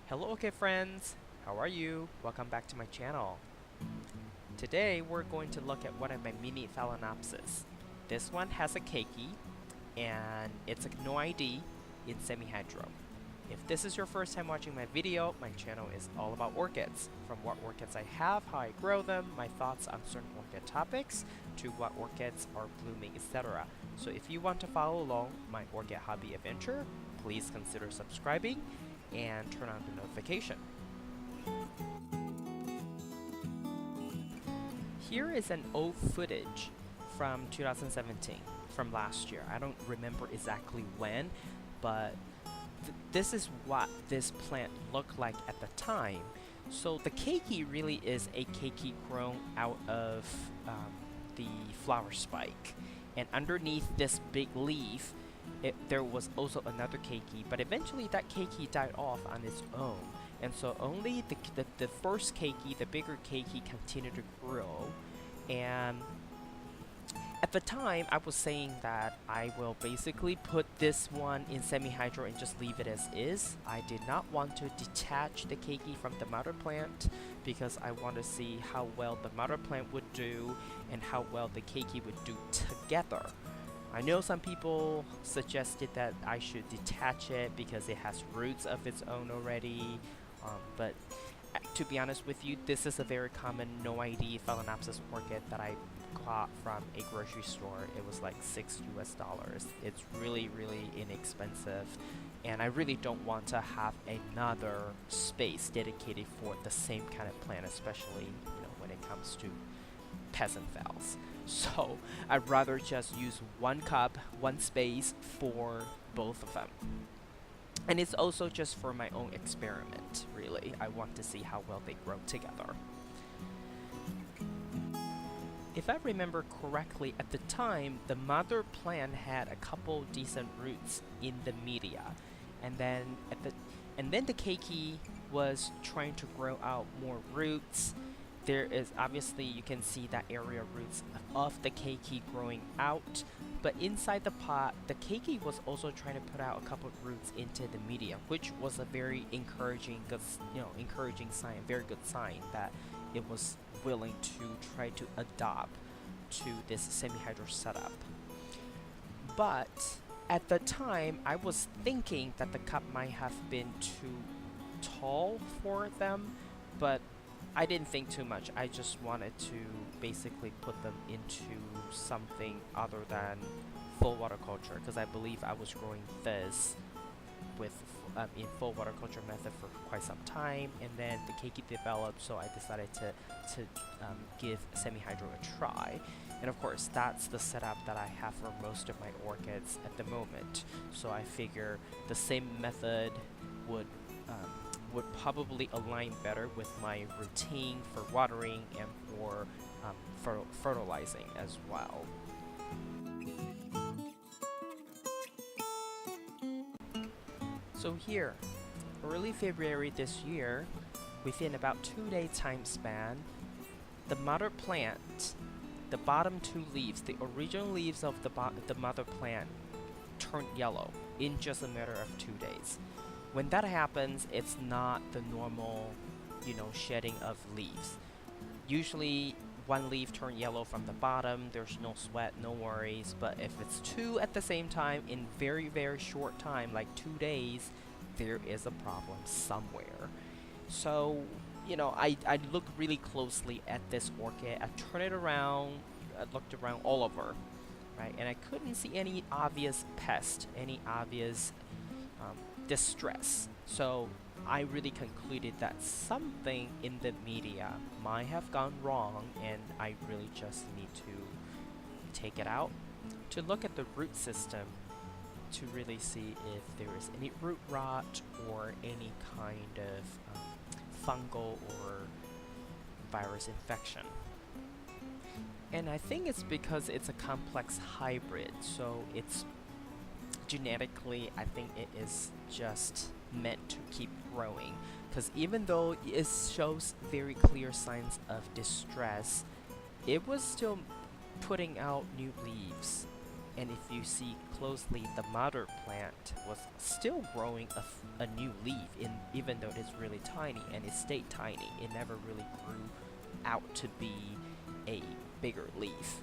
Hello, okay friends! How are you? Welcome back to my channel. Today we're going to look at one of my mini Phalaenopsis. This one has a Keiki, and it's a no ID in semi-hydro. If this is your first time watching my video, my channel is all about orchids. From what orchids I have, how I grow them, my thoughts on certain orchid topics, to what orchids are blooming, etc. So if you want to follow along my orchid hobby adventure, please consider subscribing and turn on the notification. Here is an old footage from 2017, from last year. I don't remember exactly when, but this is what this plant looked like at the time. So the keiki really is a keiki grown out of the flower spike. And underneath this big leaf, there was also another keiki, but eventually that keiki died off on its own. And so only the first keiki, the bigger keiki, continued to grow. And at the time, I was saying that I will basically put this one in semi-hydro and just leave it as is. I did not want to detach the keiki from the mother plant because I want to see how well the mother plant would do and how well the keiki would do together. I know some people suggested that I should detach it because it has roots of its own already, but to be honest with you, this is a very common no ID Phalaenopsis orchid that I got from a grocery store. It was like $6 US. It's really inexpensive, and I really don't want to have another space dedicated for the same kind of plant, especially when it comes to peasant phals. So I'd rather just use one cup, one space for both of them. And it's also just for my own experiment, really. I want to see how well they grow together. If I remember correctly, at the time, the mother plant had a couple decent roots in the media. And then the keiki was trying to grow out more roots. There is obviously, you can see that area roots of the keiki growing out, but inside the pot, the keiki was also trying to put out a couple of roots into the medium, which was a very encouraging sign, very good sign that it was willing to try to adopt to this semi-hydro setup. But at the time, I was thinking that the cup might have been too tall for them, but I didn't think too much. I just wanted to basically put them into something other than full water culture, because I believe I was growing this with in full water culture method for quite some time, and then the keiki developed, so I decided to give semi-hydro a try. And of course, that's the setup that I have for most of my orchids at the moment. So I figure the same method would probably align better with my routine for watering and for fertilizing as well. So here, early February this year, within about 2-day time span, the mother plant, the bottom two leaves, the original leaves of the mother plant turned yellow in just a matter of 2 days. When that happens, it's not the normal, shedding of leaves. Usually, one leaf turns yellow from the bottom, there's no sweat, no worries, but if it's two at the same time in very short time, like 2 days, there is a problem somewhere. So, I looked really closely at this orchid, I turned it around, I looked around all over, right, and I couldn't see any obvious pest, any obvious distress. So I really concluded that something in the media might have gone wrong, and I really just need to take it out to look at the root system to really see if there is any root rot or any kind of fungal or virus infection. And I think it's because it's a complex hybrid, so it's genetically, I think it is just meant to keep growing, because even though it shows very clear signs of distress, it was still putting out new leaves. And if you see closely, the mother plant was still growing a new leaf, even though it's really tiny, and it stayed tiny. It never really grew out to be a bigger leaf.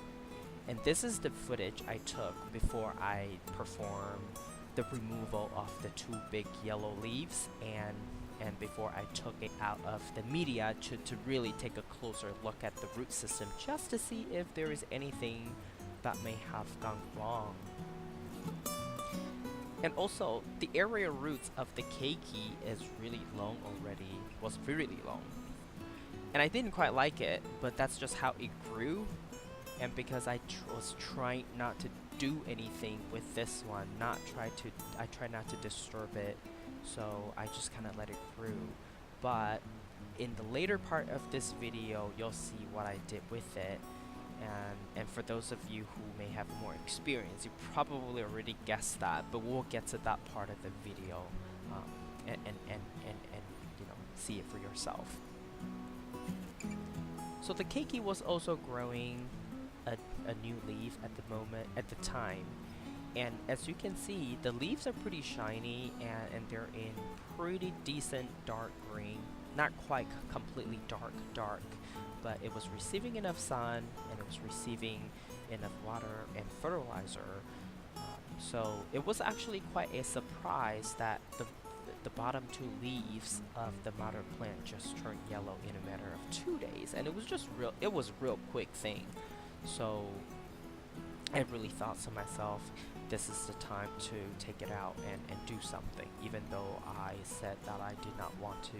And this is the footage I took before I performed the removal of the 2 big yellow leaves, and before I took it out of the media to really take a closer look at the root system, just to see if there is anything that may have gone wrong. And also, the area roots of the keiki is really long already, was really long. And I didn't quite like it, but that's just how it grew. And because I was trying not to do anything with this one, I try not to disturb it, so I just kind of let it grow. But in the later part of this video, you'll see what I did with it. And for those of you who may have more experience, you probably already guessed that, but we'll get to that part of the video and you know, see it for yourself. So the keiki was also growing a new leaf at the time, and as you can see, the leaves are pretty shiny and they're in pretty decent dark green, not quite completely dark, but it was receiving enough sun and it was receiving enough water and fertilizer. So it was actually quite a surprise that the bottom 2 leaves of the mother plant just turned yellow in a matter of 2 days, and it was a real quick thing. So I really thought to myself, this is the time to take it out and do something, even though I said that I did not want to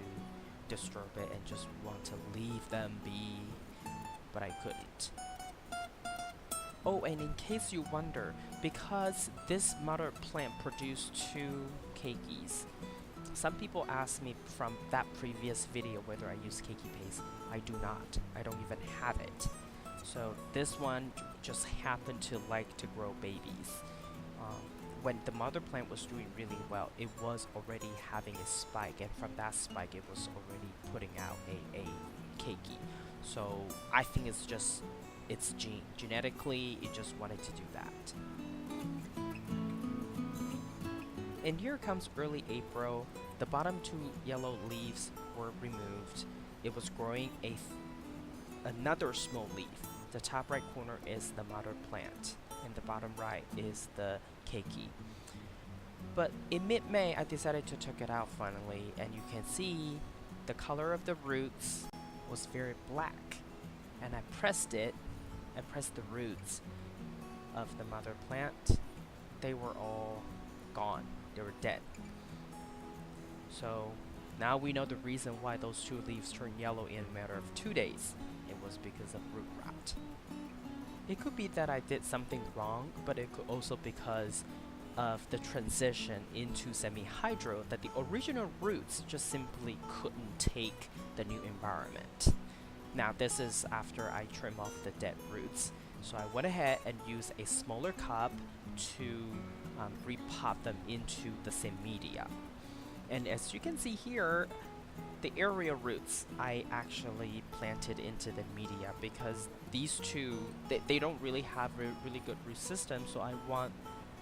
disturb it and just want to leave them be, but I couldn't. Oh, and in case you wonder, because this mother plant produced 2 keikis, some people ask me from that previous video whether I use keiki paste. I do not. I don't even have it. So this one just happened to like to grow babies. When the mother plant was doing really well, it was already having a spike, and from that spike it was already putting out a keiki. So I think it's genetically, it just wanted to do that. And here comes early April. The bottom 2 yellow leaves were removed. It was growing another small leaf. The top right corner is the mother plant, and the bottom right is the keiki. But in mid-May, I decided to take it out finally, and you can see the color of the roots was very black. And I pressed the roots of the mother plant. They were all gone. They were dead. So now we know the reason why those 2 leaves turned yellow in a matter of 2 days. It was because of root rot. It could be that I did something wrong, but it could also because of the transition into semi-hydro, that the original roots just simply couldn't take the new environment. Now this is after I trim off the dead roots. So I went ahead and used a smaller cup to repot them into the same media. And as you can see here, the area roots I actually planted into the media because these 2, they don't really have a really good root system, so I want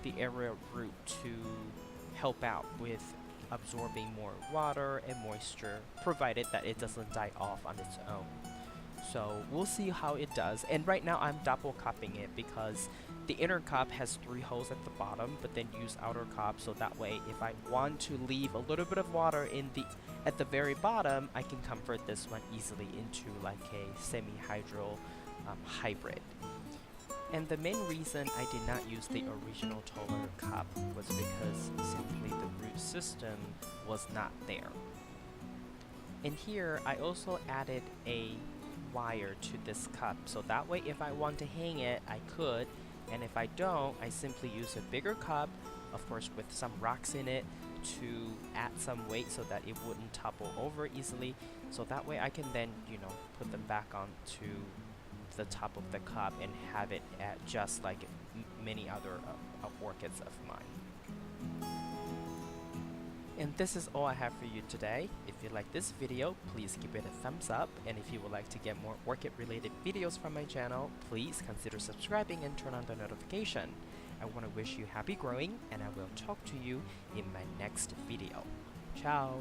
the area root to help out with absorbing more water and moisture, provided that it doesn't die off on its own. So we'll see how it does. And right now I'm double cupping it because the inner cup has 3 holes at the bottom, but then use outer cup, so that way if I want to leave a little bit of water at the very bottom, I can convert this one easily into like a semi-hydro hybrid. And the main reason I did not use the original taller cup was because simply the root system was not there. And here I also added a wire to this cup, so that way if I want to hang it, I could, and if I don't, I simply use a bigger cup, of course with some rocks in it, to add some weight so that it wouldn't topple over easily, so that way I can then, you know, put them back onto the top of the cup and have it at just like many other orchids of mine. And this is all I have for you today. If you like this video, please give it a thumbs up, and if you would like to get more orchid related videos from my channel, please consider subscribing and turn on the notification. I want to wish you happy growing, and I will talk to you in my next video. Ciao!